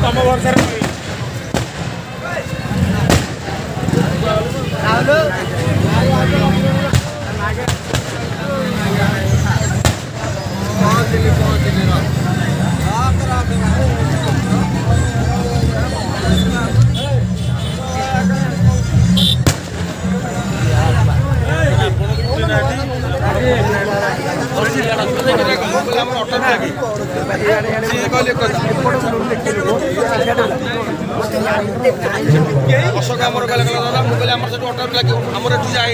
तम वर्षर अशोक आमर कहले दादा मुझे आम से अटो लगे आमर एठू जाए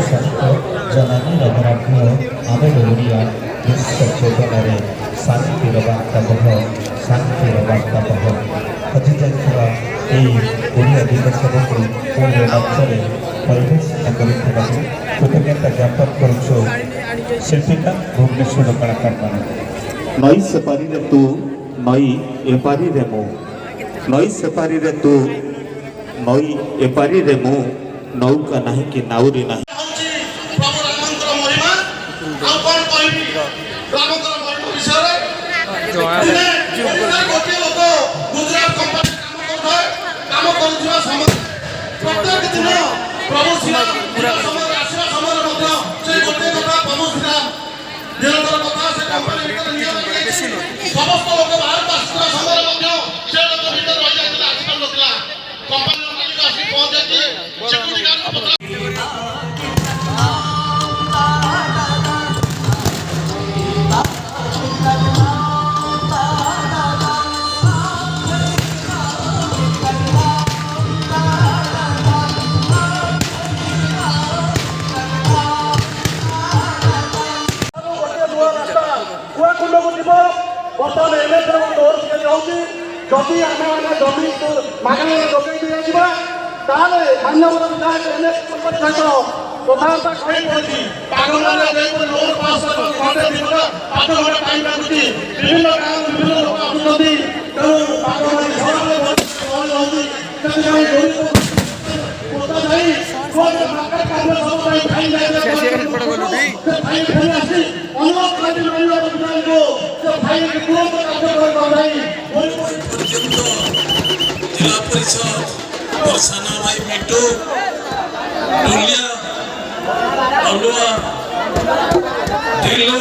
जनानी रघुनाथ आम ओडिया विश्व चेतन शांतिर बार्ता बह शांतिर बार्ता बह हजि जाइथिबा ओडिया दिवस को पुणे मंचरे परिवेशन करुथिबाकु कृतज्ञता ज्ञापन करुछु शिल्पिका भुवनेश्वर कलाकार मान नई सेपारी रे तू नई एपारी रे मु नई सेपारी रे तू नई एपारी रे मु नौका नहीं कि नाउरी नहीं बर्तमान एमएसर जदि आम मैंने जमी मागण जोगे दिजा मान्यवर विधायक एमएस सहित कथबार्ता पड़ी लोन पास पाठ घंटा टाइम लगुच विभिन्न गाँव विभिन्न लोक आसुँच जिला परिषद और साना भाई मिट्टू ढोलिया अलुआ ढिल्लो